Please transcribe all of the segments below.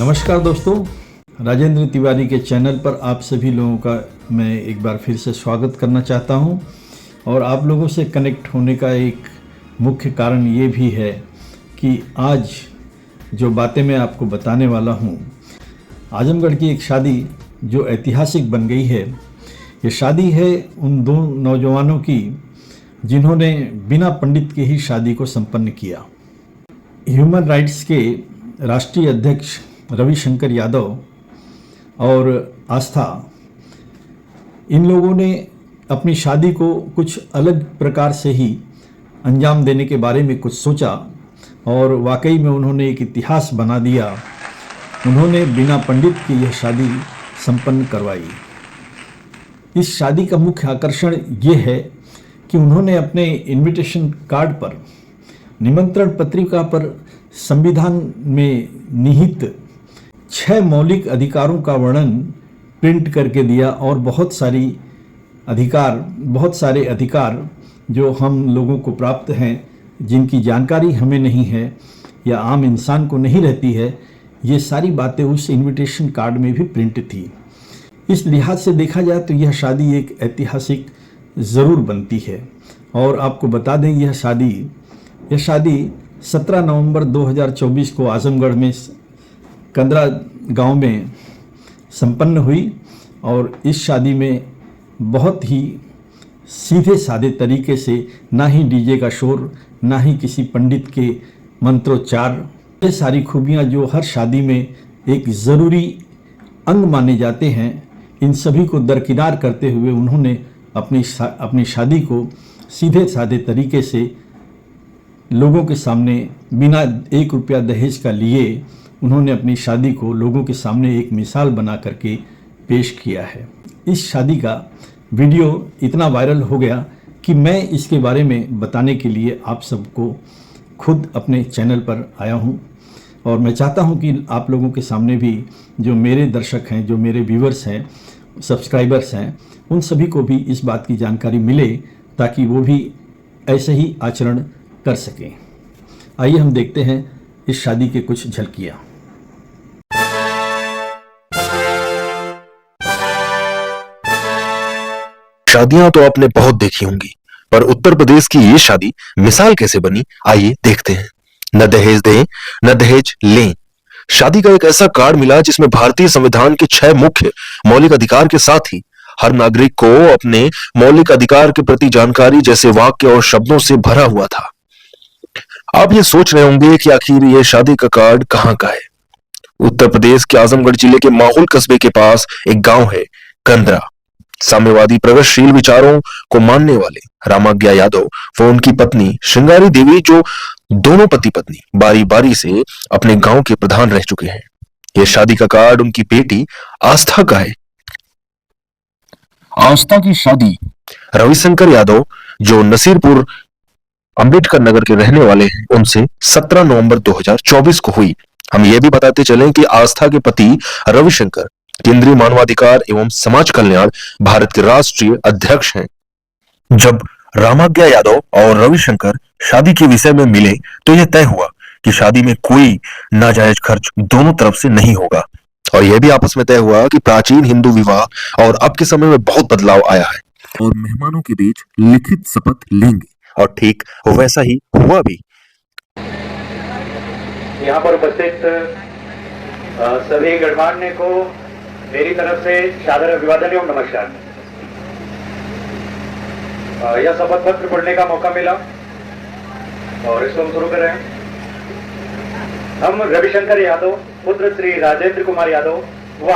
नमस्कार दोस्तों, राजेंद्र तिवारी के चैनल पर आप सभी लोगों का मैं एक बार फिर से स्वागत करना चाहता हूं। और आप लोगों से कनेक्ट होने का एक मुख्य कारण ये भी है कि आज जो बातें मैं आपको बताने वाला हूं, आजमगढ़ की एक शादी जो ऐतिहासिक बन गई है। ये शादी है उन दो नौजवानों की जिन्होंने बिना पंडित के ही शादी को संपन्न किया। ह्यूमन राइट्स के राष्ट्रीय अध्यक्ष रविशंकर यादव और आस्था, इन लोगों ने अपनी शादी को कुछ अलग प्रकार से ही अंजाम देने के बारे में कुछ सोचा और वाकई में उन्होंने एक इतिहास बना दिया। उन्होंने बिना पंडित की यह शादी संपन्न करवाई। इस शादी का मुख्य आकर्षण ये है कि उन्होंने अपने इनविटेशन कार्ड पर, निमंत्रण पत्रिका पर संविधान में निहित 6 मौलिक अधिकारों का वर्णन प्रिंट करके दिया और बहुत सारे अधिकार जो हम लोगों को प्राप्त हैं, जिनकी जानकारी हमें नहीं है या आम इंसान को नहीं रहती है, ये सारी बातें उस इनविटेशन कार्ड में भी प्रिंट थी। इस लिहाज से देखा जाए तो यह शादी एक ऐतिहासिक ज़रूर बनती है। और आपको बता दें, यह शादी 17 नवंबर 2024 को आजमगढ़ में कंदरा गांव में संपन्न हुई। और इस शादी में बहुत ही सीधे साधे तरीके से, ना ही डीजे का शोर, ना ही किसी पंडित के मंत्रोच्चार, ये सारी खूबियां जो हर शादी में एक ज़रूरी अंग माने जाते हैं, इन सभी को दरकिनार करते हुए उन्होंने अपनी शादी को सीधे साधे तरीके से लोगों के सामने बिना 1 रुपया दहेज का लिए उन्होंने अपनी शादी को लोगों के सामने एक मिसाल बना करके पेश किया है। इस शादी का वीडियो इतना वायरल हो गया कि मैं इसके बारे में बताने के लिए आप सबको खुद अपने चैनल पर आया हूं। और मैं चाहता हूं कि आप लोगों के सामने भी जो मेरे दर्शक हैं, जो मेरे व्यूवर्स हैं, सब्सक्राइबर्स हैं, उन सभी को भी इस बात की जानकारी मिले ताकि वो भी ऐसे ही आचरण कर सकें। आइए हम देखते हैं इस शादी के कुछ झलकियां। शादियां तो आपने बहुत देखी होंगी, पर उत्तर प्रदेश की ये शादी मिसाल कैसे बनी, आइए देखते हैं। न दहेज दें, न दहेज लें। शादी का एक ऐसा कार्ड मिला जिसमें भारतीय संविधान के 6 मुख्य मौलिक अधिकार के साथ ही हर नागरिक को अपने मौलिक अधिकार के प्रति जानकारी जैसे वाक्य और शब्दों से भरा हुआ था। आप ये सोच रहे होंगे कि आखिर ये शादी का कार्ड कहां का है। उत्तर प्रदेश के आजमगढ़ जिले के माहौल कस्बे के पास एक गांव है कंदरा। साम्यवादी प्रगतिशील विचारों को मानने वाले रामाज्ञा यादव व उनकी पत्नी श्रृंगारी देवी, जो दोनों पति पत्नी बारी बारी से अपने गांव के प्रधान रह चुके हैं। यह शादी का कार्ड उनकी बेटी आस्था का है। आस्था की शादी रविशंकर यादव, जो नसीरपुर अंबेडकर नगर के रहने वाले हैं, उनसे 17 नवंबर 2024 को हुई। हम ये भी बताते चलें कि आस्था के पति रविशंकर केंद्रीय मानवाधिकार एवं समाज कल्याण भारत के राष्ट्रीय अध्यक्ष हैं। जब रामाज्ञा यादव और रविशंकर शादी के विषय में मिले तो यह तय हुआ कि शादी में कोई नाजायज खर्च दोनों तरफ से नहीं होगा। और यह भी आपस में तय हुआ कि प्राचीन हिंदू विवाह और अब के समय में बहुत बदलाव आया है और मेहमानों के बीच लिखित शपथ लेंगे। और ठीक वैसा ही हुआ भी। यहाँ पर उपस्थित सभी गणमान्य को मेरी तरफ से सादर अभिवादन एवं नमस्कार। यह शपथ पत्र पढ़ने का मौका मिला और इसको हम शुरू कर रहे हैं। हम रविशंकर यादव पुत्र श्री राजेंद्र कुमार यादव व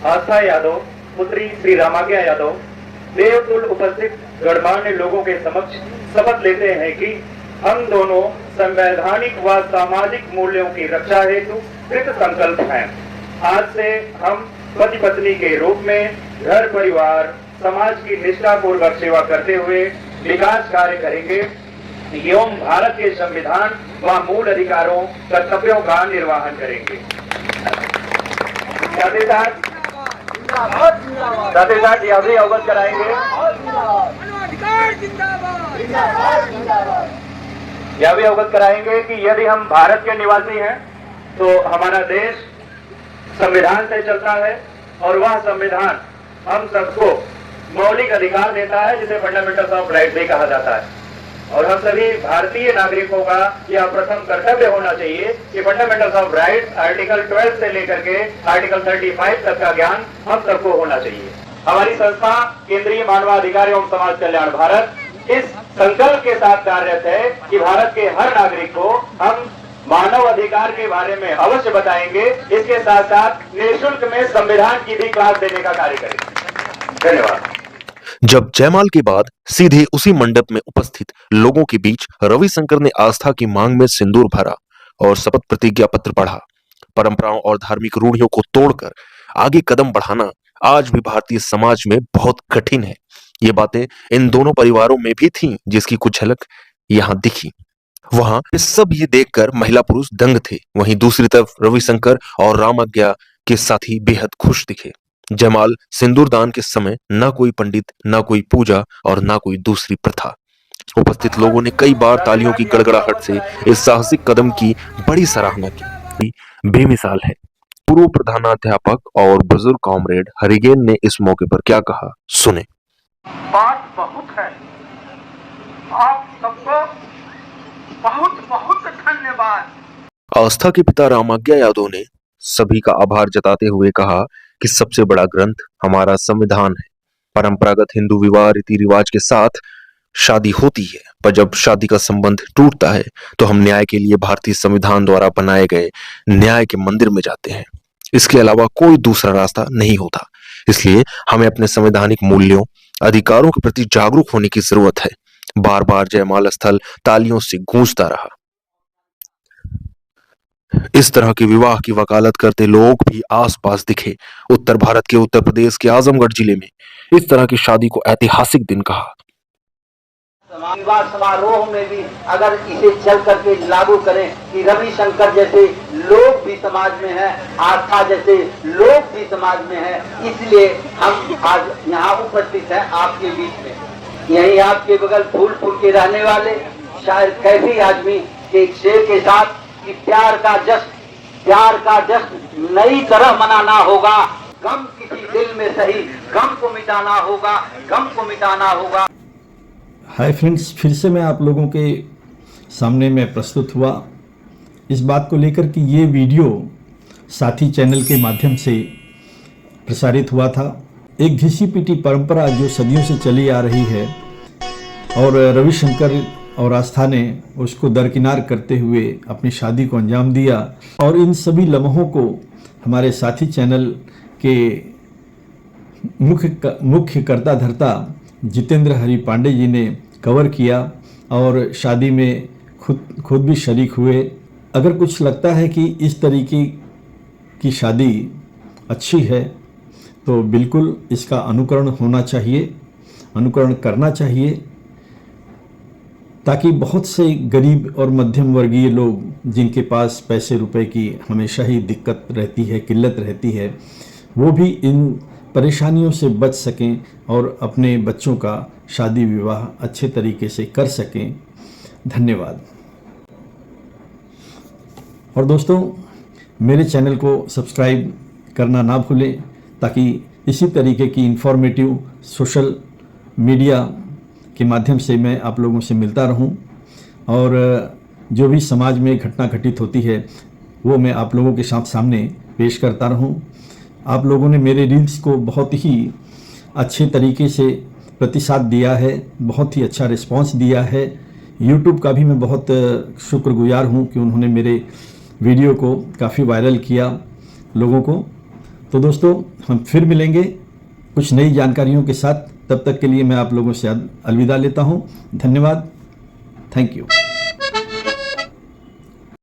आस्था यादव पुत्री श्री रामाज्ञा यादव देवतुल्य उपस्थित गणमान्य लोगों के समक्ष शपथ लेते हैं कि हम दोनों संवैधानिक व सामाजिक मूल्यों की रक्षा हेतु कृत संकल्प हैं। आज से हम पति पत्नी के रूप में घर परिवार समाज की निष्ठापूर्वक सेवा करते हुए विकास कार्य करेंगे एवं भारत के संविधान व मूल अधिकारों कर्तव्यों का निर्वहन करेंगे। साथ ही साथ यह भी अवगत कराएंगे कि यदि हम भारत के निवासी हैं तो हमारा देश संविधान से चलता है और वह संविधान हम सबको मौलिक अधिकार देता है जिसे फंडामेंटल्स ऑफ राइट भी कहा जाता है। और हम सभी भारतीय नागरिकों का यह प्रथम कर्तव्य होना चाहिए कि फंडामेंटल्स ऑफ राइट आर्टिकल 12 से लेकर के आर्टिकल 35 तक का ज्ञान हम सबको होना चाहिए। हमारी संस्था केंद्रीय मानवाधिकार एवं समाज कल्याण भारत इस संकल्प के साथ कार्यरत है कि भारत के हर नागरिक को हम मानव अधिकार के बारे में अवश्य बताएंगे। इसके साथ साथ निःशुल्क में संविधान की भी क्लास देने का कार्य करेंगे। धन्यवाद। जब जयमाल के बाद सीधे उसी मंडप में उपस्थित लोगों के बीच रविशंकर ने आस्था की मांग में सिंदूर भरा और शपथ प्रतिज्ञा पत्र पढ़ा। परंपराओं और धार्मिक रूढ़ियों को तोड़कर आगे कदम बढ़ाना आज भी भारतीय समाज में बहुत कठिन है। ये बातें इन दोनों परिवारों में भी थीं, जिसकी कुछ झलक यहाँ दिखी। वहां सब ये देखकर महिला पुरुष दंग थे। वहीं दूसरी तरफ रविशंकर और रामाज्ञा के साथी बेहद खुश दिखे। जयमाल सिंदूरदान के समय ना कोई पंडित, ना कोई पूजा और ना कोई दूसरी प्रथा। उपस्थित लोगों ने कई बार तालियों की गड़गड़ाहट से इस साहसिक कदम की बड़ी सराहना की। बेमिसाल है। पूर्व प्रधानाध्यापक और बुजुर्ग कॉमरेड हरिगेन ने इस मौके पर क्या कहा, सुने। बात बहुत है। आप सबको बहुत बहुत धन्यवाद। आस्था के पिता रामाज्ञा यादव ने सभी का आभार जताते हुए कहा कि सबसे बड़ा ग्रंथ हमारा संविधान है। परंपरागत हिंदू विवाह रीति रिवाज के साथ शादी होती है, पर जब शादी का संबंध टूटता है तो हम न्याय के लिए भारतीय संविधान द्वारा बनाए गए न्याय के मंदिर में जाते हैं। इसके अलावा कोई दूसरा रास्ता नहीं होता। इसलिए हमें अपने संवैधानिक मूल्यों, अधिकारों के प्रति जागरूक होने की जरूरत है। बार बार जयमाल स्थल तालियों से गूंजता रहा। इस तरह के विवाह की वकालत करते लोग भी आसपास दिखे। उत्तर भारत के उत्तर प्रदेश के आजमगढ़ जिले में इस तरह की शादी को ऐतिहासिक दिन कहा। विवाह समारोह में भी अगर इसे चल करके लागू करें कि रविशंकर जैसे लोग भी समाज में हैं, आस्था जैसे लोग भी समाज में हैं, इसलिए हम आज यहाँ उपस्थित हैं आपके बीच में। यही आपके बगल फूल के रहने वाले शायद कैफी आदमी के एक शेर के साथ कि प्यार का जश्न नई तरह मनाना होगा। गम किसी दिल में सही, गम को मिटाना होगा। हाय फ्रेंड्स, फिर से मैं आप लोगों के सामने में प्रस्तुत हुआ इस बात को लेकर कि ये वीडियो साथी चैनल के माध्यम से प्रसारित हुआ था। एक घिसी पिटी परंपरा जो सदियों से चली आ रही है और रविशंकर और आस्था ने उसको दरकिनार करते हुए अपनी शादी को अंजाम दिया। और इन सभी लम्हों को हमारे साथी चैनल के मुख्य कर्ता धर्ता जितेंद्र हरि पांडे जी ने कवर किया और शादी में खुद भी शरीक हुए। अगर कुछ लगता है कि इस तरीके की शादी अच्छी है तो बिल्कुल इसका अनुकरण होना चाहिए, अनुकरण करना चाहिए, ताकि बहुत से गरीब और मध्यम वर्गीय लोग जिनके पास पैसे रुपए की हमेशा ही दिक्कत रहती है, किल्लत रहती है, वो भी इन परेशानियों से बच सकें और अपने बच्चों का शादी विवाह अच्छे तरीके से कर सकें। धन्यवाद। और दोस्तों, मेरे चैनल को सब्सक्राइब करना ना भूलें ताकि इसी तरीके की इन्फॉर्मेटिव सोशल मीडिया के माध्यम से मैं आप लोगों से मिलता रहूं और जो भी समाज में घटना घटित होती है वो मैं आप लोगों के सामने पेश करता रहूं। आप लोगों ने मेरे रील्स को बहुत ही अच्छे तरीके से प्रतिसाद दिया है, बहुत ही अच्छा रिस्पांस दिया है। यूट्यूब का भी मैं बहुत शुक्रगुजार हूं कि उन्होंने मेरे वीडियो को काफ़ी वायरल किया लोगों को। तो दोस्तों, हम फिर मिलेंगे कुछ नई जानकारियों के साथ। तब तक के लिए मैं आप लोगों से अलविदा लेता हूं। धन्यवाद। Thank you.